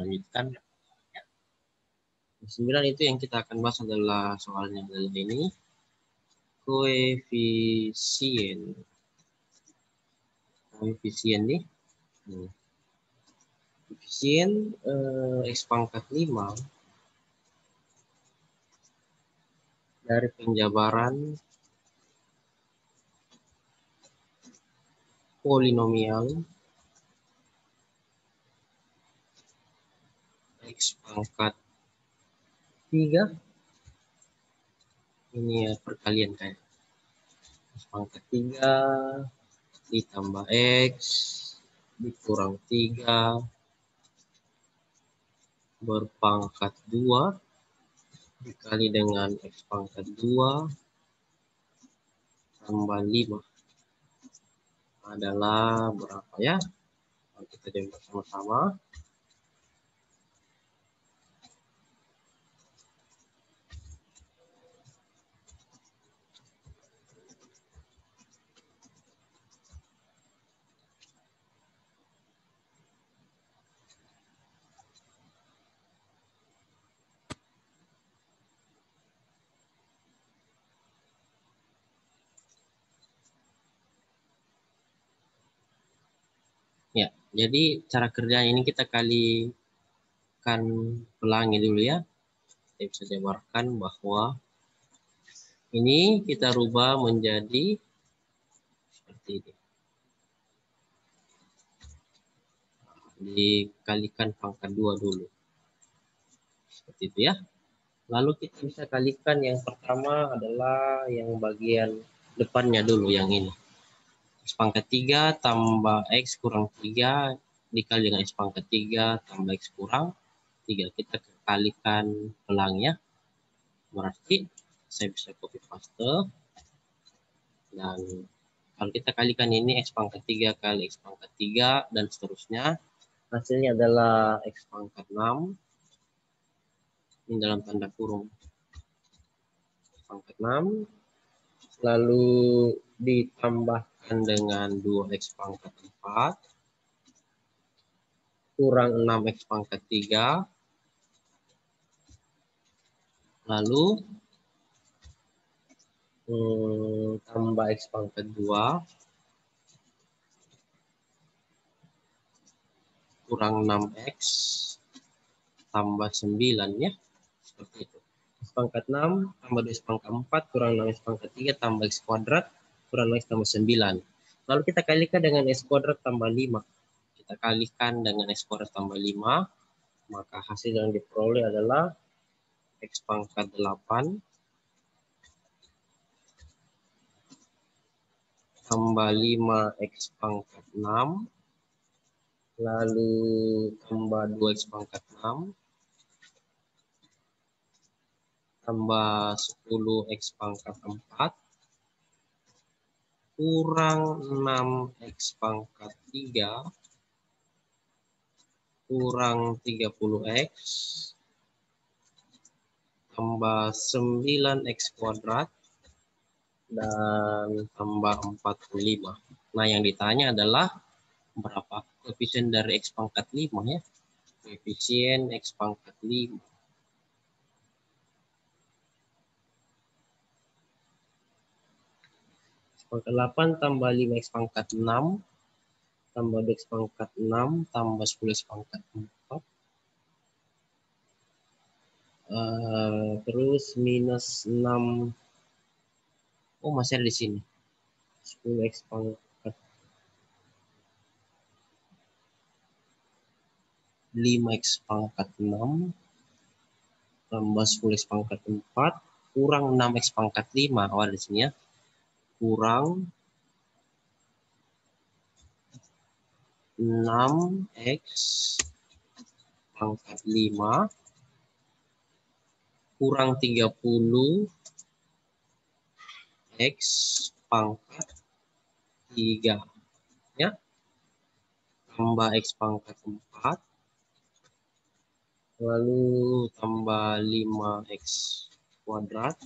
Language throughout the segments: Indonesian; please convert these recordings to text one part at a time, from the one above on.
lanjutkan. 9 itu yang kita akan bahas adalah soalnya adalah ini. Koefisien nih. Koefisien X pangkat 5 dari penjabaran polinomial X pangkat 3. Ini ya perkalian kayak X pangkat 3 ditambah X dikurang 3 berpangkat 2 dikali dengan X pangkat 2 tambah 5 adalah berapa ya? Kita coba sama-sama. Ya, jadi cara kerja ini kita kalikan pelangi dulu ya. Kita bisa jabarkan bahwa ini kita rubah menjadi seperti ini. Dikalikan pangkat 2 dulu. Seperti itu ya. Lalu kita bisa kalikan yang pertama adalah yang bagian depannya dulu yang ini. X pangkat 3 tambah X kurang 3 dikali dengan X pangkat 3 tambah X kurang 3. Kita kalikan pelangnya. Berarti saya bisa copy paste. Dan kalau kita kalikan ini X pangkat 3 kali X pangkat 3 dan seterusnya. Hasilnya adalah X pangkat 6. Ini dalam tanda kurung. X pangkat 6. Lalu ditambahkan dengan 2X pangkat 4 kurang 6X pangkat 3 lalu tambah X pangkat 2 kurang 6X tambah 9 ya, seperti itu. X pangkat 6 tambah 2X pangkat 4 kurang 6X pangkat 3 tambah X kuadrat kurang X tambah 9. Lalu kita kalikan dengan X kuadrat tambah 5. Kita kalikan dengan X kuadrat tambah 5, maka hasil yang diperoleh adalah X pangkat 8 tambah 5X pangkat 6 lalu tambah 2X pangkat 6 tambah 10X pangkat 4 kurang 6X pangkat 3 kurang 30X tambah 9X kuadrat dan tambah 45. Nah, yang ditanya adalah berapa koefisien dari X pangkat 5 ya. Koefisien X pangkat 5. X pangkat 8 tambah 5X pangkat 6 tambah 2X pangkat 6 tambah 10X pangkat 4. Terus minus 6. Oh, masih ada di sini. 10X pangkat 5X pangkat 6 tambah 10X pangkat 4 kurang 6X pangkat 5. Oh, ada di sini ya. Kurang 6X pangkat 5 kurang 30X pangkat 3 ya, tambah X pangkat 4 lalu tambah 5X kuadrat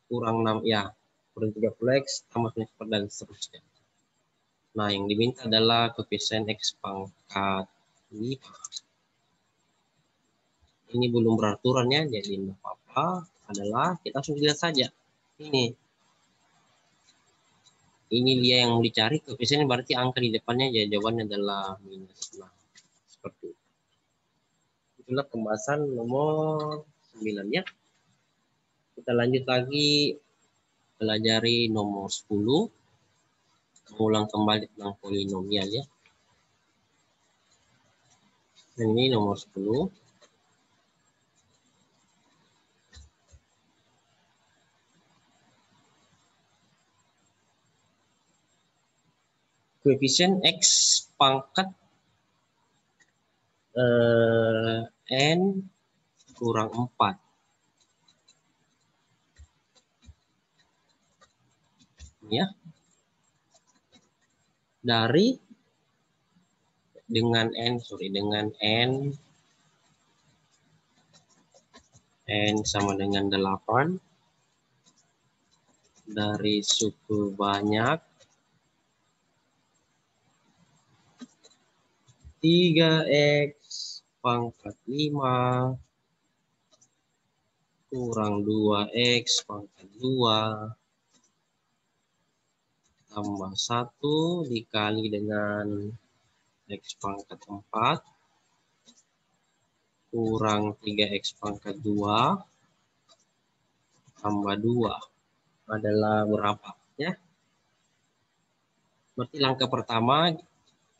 kurang 6 ya, kurang 30X tambah 9 dan seterusnya. Nah, yang diminta adalah koefisien X pangkat Ini belum beraturannya, jadi tidak apa-apa. Adalah kita langsung lihat saja. Ini dia yang mau dicari. Koefisien berarti angka di depannya, jadi jawabannya adalah -6. Seperti itu. Itulah pembahasan nomor 9 ya. Kita lanjut lagi pelajari nomor 10. Mengulang kembali tentang polinomial ya. Dan ini nomor 10. Koefisien X pangkat N kurang 4. Ya. Dari dengan N sama dengan 8 dari suku banyak 3x pangkat 5 kurang 2x pangkat 2 tambah 1 dikali dengan x pangkat 4 kurang 3x pangkat 2 tambah 2 adalah berapa ya? Berarti langkah pertama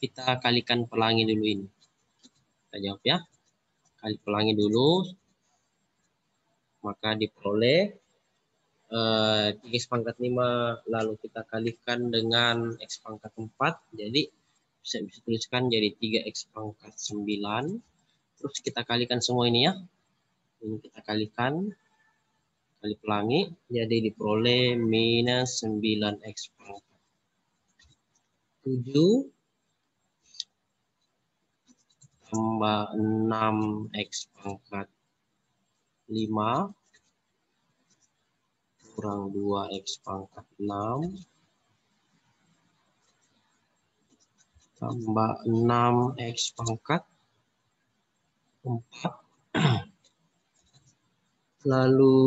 kita kalikan pelangi dulu ini. Kita jawab ya. Kali pelangi dulu. Maka diperoleh 3x pangkat 5 lalu kita kalikan dengan x pangkat 4. Jadi bisa tuliskan jadi 3x pangkat 9. Terus kita kalikan semua ini ya. Ini kita kalikan. Kali pelangi. Jadi diperoleh minus 9x pangkat 7 tambah 6x pangkat 5 kurang 2x pangkat 6 tambah 6x pangkat 4 lalu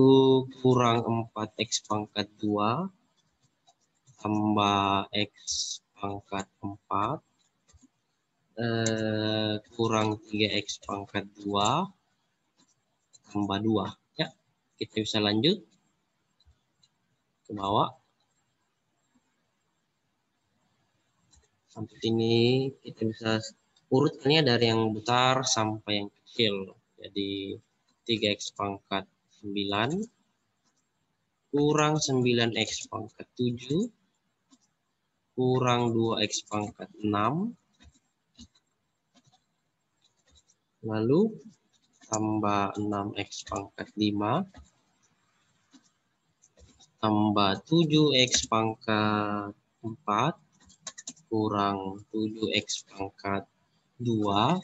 kurang 4x pangkat 2 tambah x pangkat 4 kurang 3x pangkat 2 tambah 2 ya. Kita bisa lanjut ke bawah sampai sini. Kita bisa urutkannya dari yang besar sampai yang kecil. Jadi 3x pangkat 9 kurang 9x pangkat 7 kurang 2x pangkat 6 lalu tambah 6x pangkat 5 tambah 7x pangkat 4 kurang 7x pangkat 2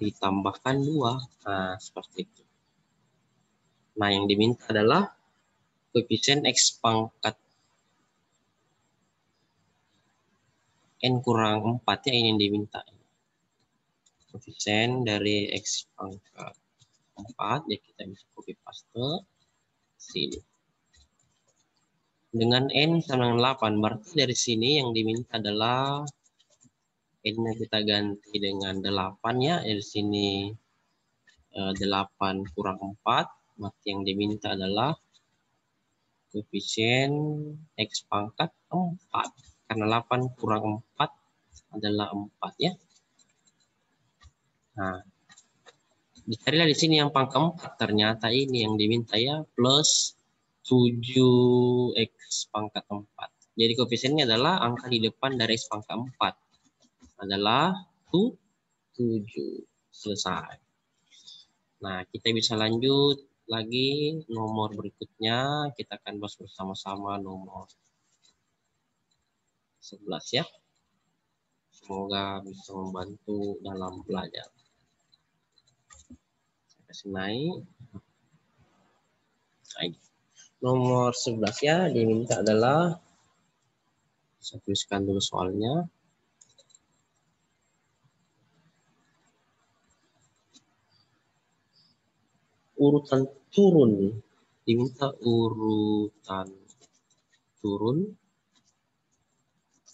ditambahkan 2. Nah, seperti itu. Nah, yang diminta adalah koefisien x pangkat n kurang 4 ya, ini yang diminta. Koefisien dari x pangkat 4 ya, kita bisa copy paste sini. Dengan n sama dengan 8, berarti dari sini yang diminta adalah n-nya kita ganti dengan 8 ya. Dari sini 8 kurang 4, berarti yang diminta adalah koefisien x pangkat 4. Karena 8 kurang 4 adalah 4 ya. Nah, dicarilah di sini yang pangkat 4. Ternyata ini yang diminta ya, plus 7x pangkat 4. Jadi koefisiennya adalah angka di depan dari x pangkat 4 adalah 7. Selesai. Nah, kita bisa lanjut lagi nomor berikutnya. Kita akan bahas bersama-sama nomor 11 ya. Semoga bisa membantu dalam belajar. Saya kasih naik. Nomor 11 ya, diminta adalah, saya tuliskan dulu soalnya. urutan turun. Diminta urutan turun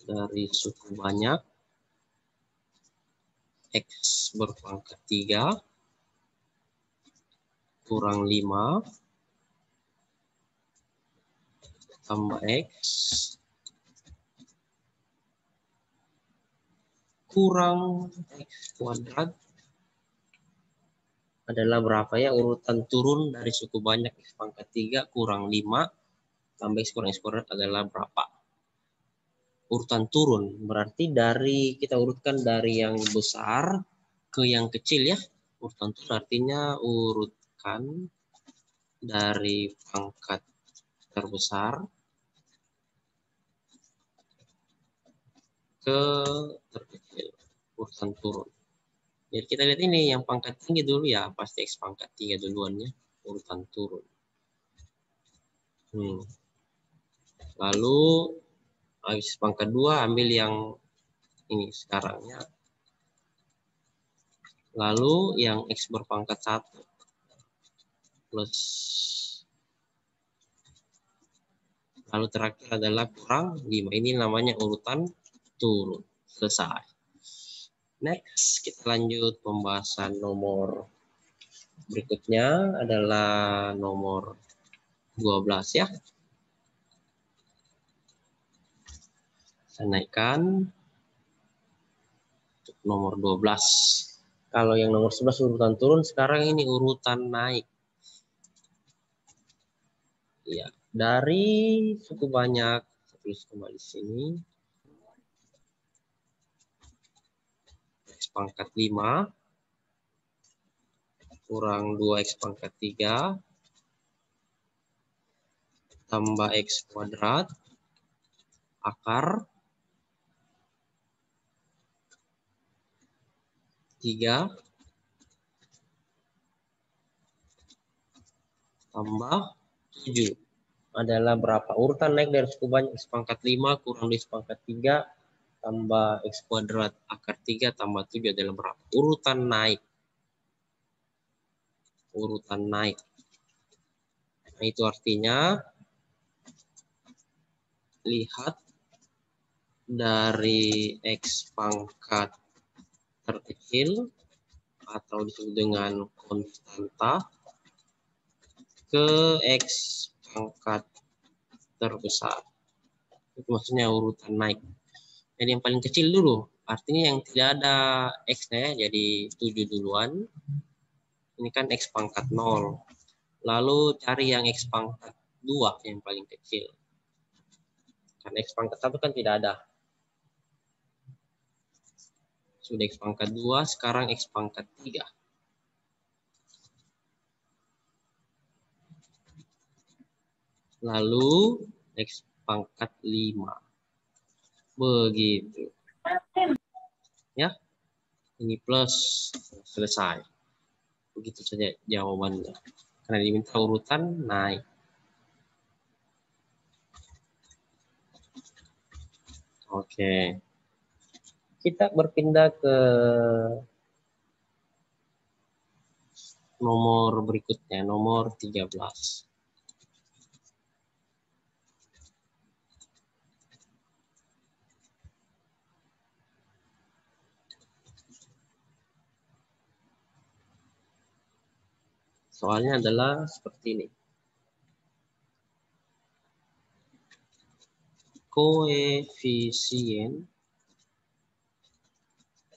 dari suku banyak X berpangkat 3 kurang 5 tambah X kurang X kuadrat adalah berapa ya? Urutan turun dari suku banyak X pangkat 3 kurang 5 tambah X kurang X kuadrat adalah berapa? Urutan turun berarti dari kita urutkan dari yang besar ke yang kecil ya. Urutan turun artinya urutkan dari pangkat terbesar ke terkecil, urutan turun. Jadi kita lihat ini yang pangkat tinggi dulu ya, pasti X pangkat 3 duluannya, urutan turun. Lalu habis pangkat 2 ambil yang ini sekarangnya. Lalu yang X berpangkat 1 plus. Lalu terakhir adalah kurang 5. Ini namanya urutan turun. Selesai. Next, kita lanjut pembahasan nomor berikutnya adalah nomor 12 ya. Saya naikkan untuk nomor 12. Kalau yang nomor 11 urutan turun, sekarang ini urutan naik. Ya, dari suku banyak, saya tulis kembali sini. X pangkat 5 kurang 2X pangkat 3 tambah X kuadrat akar 3 tambah 7 adalah berapa? Urutan naik dari suku banyak X pangkat 5 kurang 2X pangkat 3 tambah X kuadrat akar 3 tambah 7 adalah berapa? Urutan naik. Urutan naik. Nah, itu artinya lihat dari X pangkat terkecil atau disebut dengan konstanta ke X pangkat terbesar. Itu maksudnya urutan naik. Jadi yang paling kecil dulu, artinya yang tidak ada X-nya, jadi 7 duluan. Ini kan X pangkat 0. Lalu cari yang X pangkat 2 yang paling kecil. Karena X pangkat 1 kan tidak ada. Sudah X pangkat 2, sekarang X pangkat 3. Lalu X pangkat 5. Begitu. Ya, ini plus, selesai. Begitu saja jawabannya. Karena diminta urutan naik. Oke. Kita berpindah ke nomor berikutnya, nomor 13. Soalnya adalah seperti ini. Koefisien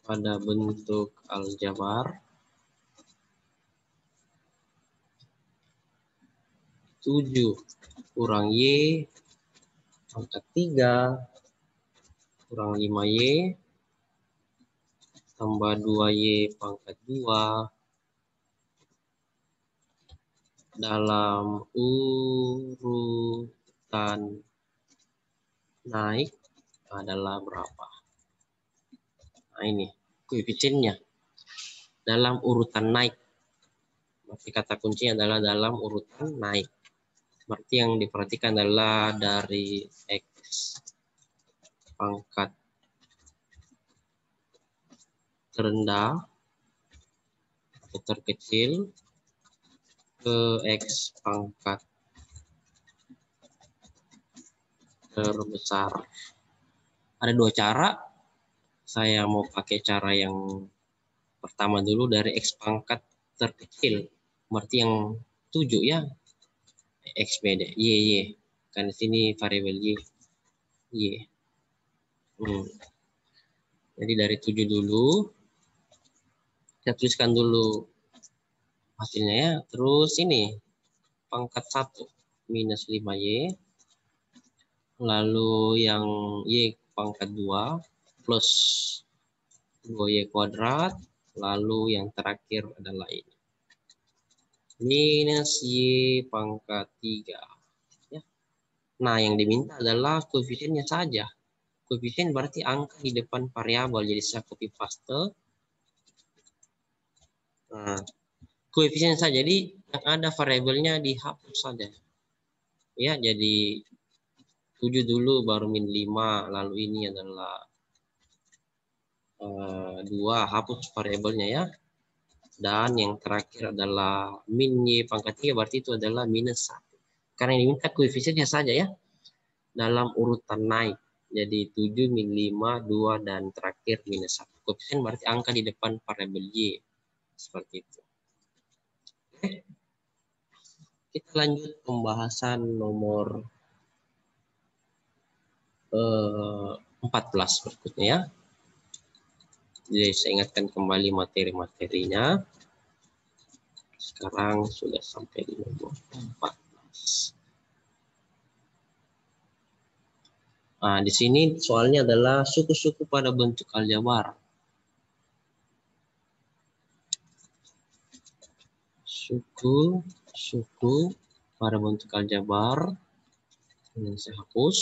pada bentuk aljabar 7 kurang Y pangkat 3 kurang 5Y tambah 2Y pangkat 2 dalam urutan naik adalah berapa? Nah ini koefisiennya dalam urutan naik. Berarti kata kuncinya adalah dalam urutan naik. Berarti yang diperhatikan adalah dari X pangkat terendah atau terkecil ke X pangkat terbesar. Ada dua cara. Saya mau pakai cara yang pertama dulu, dari X pangkat terkecil. Berarti yang 7 ya. X beda. Y. Kan di sini variabel Y. Jadi dari 7 dulu. Kita tuliskan dulu hasilnya ya. Terus ini pangkat 1 minus 5Y. Lalu yang Y pangkat 2 plus 2Y kuadrat. Lalu yang terakhir adalah ini. Minus Y pangkat 3. Ya. Nah, yang diminta adalah koefisiennya saja. Koefisien berarti angka di depan variabel. Jadi saya copy paste. Nah, koefisien saja. Jadi yang ada variabelnya dihapus saja. Ya, jadi 7 dulu baru min 5. Lalu ini adalah 2, hapus variabelnya ya. Dan yang terakhir adalah min Y pangkat 3, berarti itu adalah minus 1. Karena yang diminta koefisiennya saja ya. Dalam urutan naik. Jadi 7, min 5, 2, dan terakhir minus 1. Koefisien berarti angka di depan variabel Y. Seperti itu. Oke. Kita lanjut pembahasan nomor 14 berikutnya ya. Jadi saya ingatkan kembali materi-materinya. Sekarang sudah sampai di nomor 14. Nah, di sini soalnya adalah suku-suku pada bentuk aljabar. Suku pada bentuk aljabar. Ini saya hapus.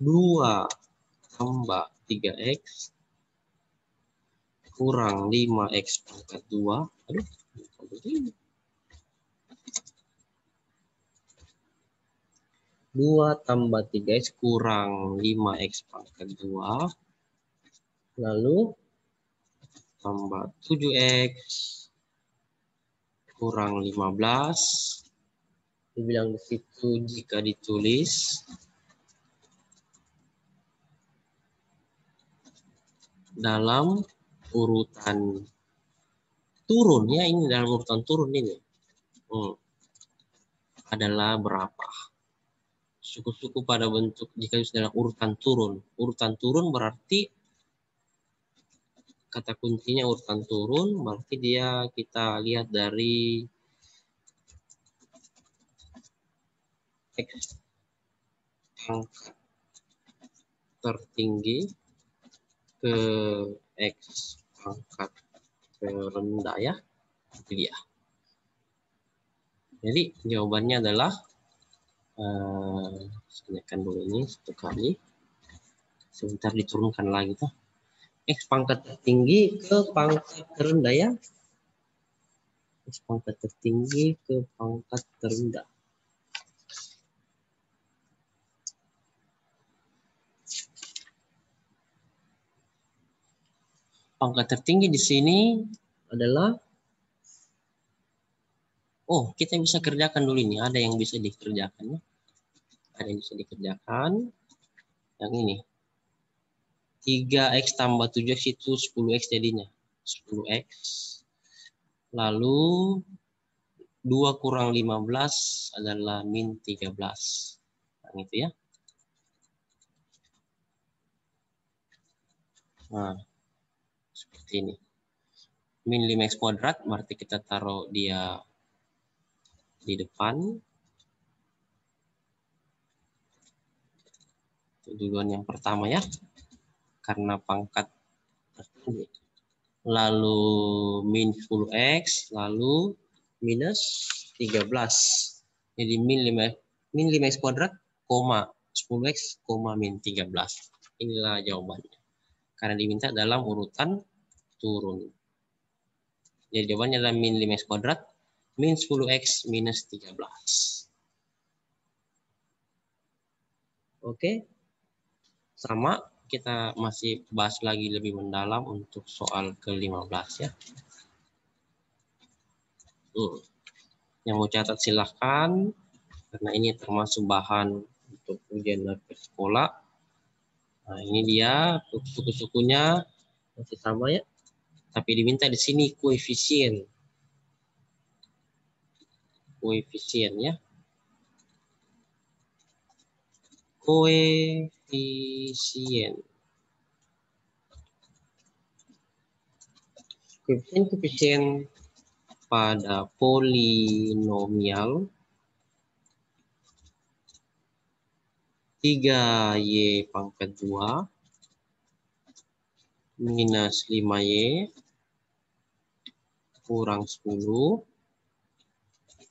2 tambah 3X kurang 5X pangkat 2. Aduh, 2 tambah 3X kurang 5X pangkat 2. Lalu tambah 7X kurang 15. Dibilang di situ jika ditulis dalam urutan turun ya, ini dalam urutan turun ini adalah berapa? Suku-suku pada bentuk jika dalam urutan turun. Urutan turun berarti kata kuncinya urutan turun, berarti dia kita lihat dari X pangkat tertinggi ke X pangkat terendah ya. Itu dia. Jadi jawabannya adalah saya dulu ini satu kali. Sebentar diturunkan lagi tuh. X pangkat tertinggi ke pangkat terendah ya. X pangkat tertinggi ke pangkat terendah. Pangkat tertinggi di sini adalah, kita bisa kerjakan dulu ini. Ada yang bisa dikerjakan ya. Ada yang bisa dikerjakan. Yang ini. 3X tambah 7X itu 10X jadinya. 10X. Lalu 2 kurang 15 adalah min 13. Nah, gitu ya. Nah, seperti ini. Min 5X kuadrat berarti kita taruh dia di depan. Itu duluan yang pertama ya. Karena pangkat tertinggi. Lalu min 10X, lalu minus 13. Jadi min 5X kuadrat, koma 10X, koma min 13. Inilah jawabannya. Karena diminta dalam urutan turun. Jadi jawabannya adalah min 5X kuadrat, min 10X, minus 13. Oke. Sama, kita masih bahas lagi lebih mendalam untuk soal ke-15 ya. Yang mau catat silahkan, karena ini termasuk bahan untuk ujian sekolah. Nah, ini dia suku-sukunya masih sama ya, tapi diminta di sini koefisien ya. Koefisien pada polinomial 3y pangkat 2 minus 5y kurang 10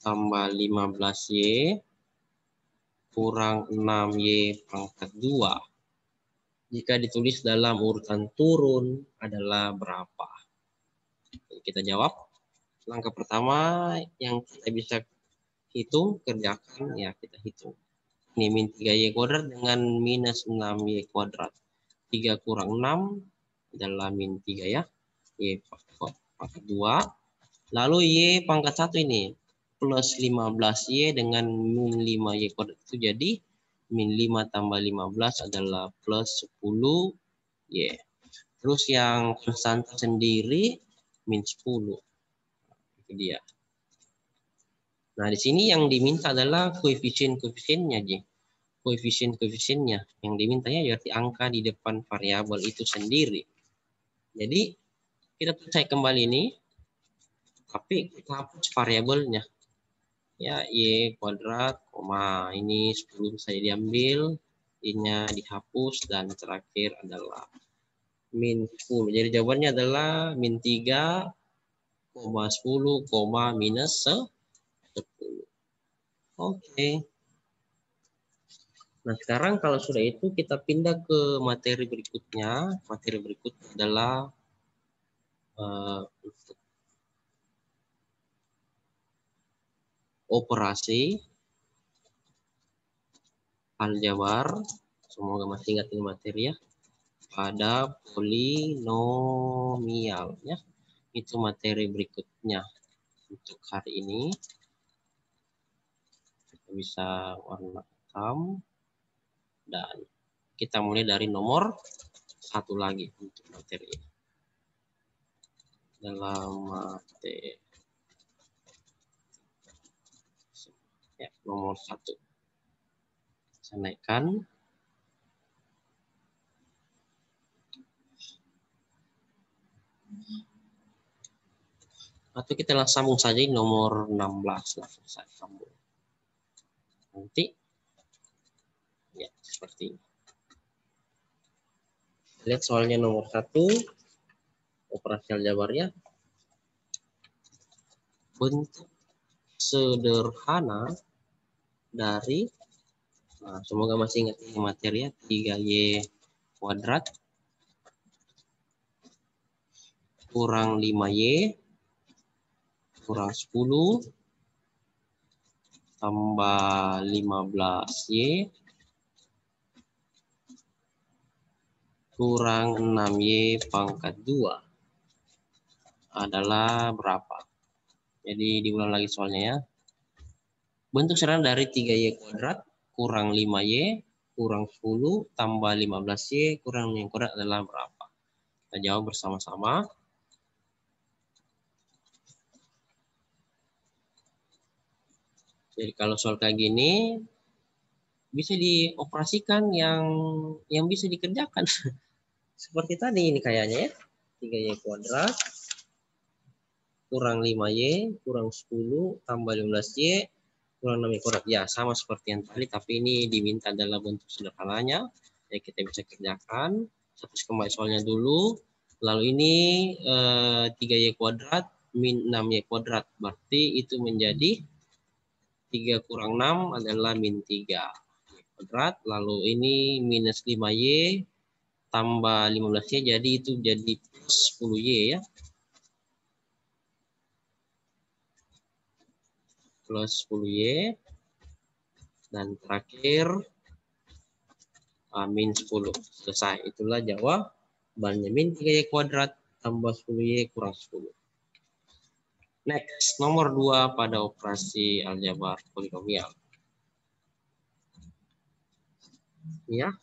tambah 15y kurang 6y pangkat 2. Jika ditulis dalam urutan turun adalah berapa? Kita jawab. Langkah pertama yang kita bisa hitung, kerjakan, ya kita hitung. Ini min 3y kuadrat dengan minus 6y kuadrat. 3 kurang 6 adalah min 3 ya. Y pangkat 2. Lalu y pangkat 1 ini. Plus 15y dengan min 5y kuadrat. Itu jadi min 5 tambah 15 adalah plus 10y. Terus yang konstanta sendiri min 10. Itu dia. Nah, di sini yang diminta adalah koefisien-koefisiennya, Ji. Koefisien-koefisiennya. Yang dimintanya berarti angka di depan variabel itu sendiri. Jadi, kita selesai kembali ini, tapi kita hapus variabelnya. Ya, y kuadrat, koma, ini 10 saya diambil, ini dihapus, dan terakhir adalah min 10. Jadi jawabannya adalah min 3, 10, minus 10. Oke. Nah, sekarang kalau sudah itu kita pindah ke materi berikutnya. Materi berikutnya adalah operasi aljabar. Semoga masih ingat ini materi ya. Pada polinomial ya. Itu materi berikutnya untuk hari ini. Kita bisa warna hitam. Dan kita mulai dari nomor 1 lagi untuk materi ini. Dalam materi ya, nomor 1. Saya naikkan. Atau kita langsung sambung saja nomor 16. Langsung saya sambung. Nanti ya seperti ini. Lihat soalnya nomor 1, operasi aljabarnya. Bentuk sederhana dari, nah, semoga masih ingat ini materi ya, 3y kuadrat kurang 5y kurang 10 tambah 15y kurang 6y pangkat 2 adalah berapa? Jadi diulang lagi soalnya ya. Bentuk sederhana dari 3y kuadrat kurang 5y kurang 10 tambah 15y kurang 6y kuadrat adalah berapa? Kita jawab bersama-sama. Jadi kalau soal kayak gini bisa dioperasikan yang bisa dikerjakan. Seperti tadi ini kayaknya ya. 3y kuadrat kurang 5y kurang 10 tambah 15y kurang 6y kuadrat. Ya, sama seperti yang tadi, tapi ini diminta adalah bentuk sederhananya. Ya, kita bisa kerjakan. Terus kembali soalnya dulu. Lalu ini 3y kuadrat min 6y kuadrat. Berarti itu menjadi 3 kurang 6 adalah min 3 kuadrat. Lalu ini minus 5y tambah 15y, jadi itu jadi plus 10y ya. Plus 10y. Dan terakhir min 10. Selesai. Itulah jawabannya. Min 3y kuadrat tambah 10y kurang 10. Next, nomor 2 pada operasi aljabar polinomial. Ya,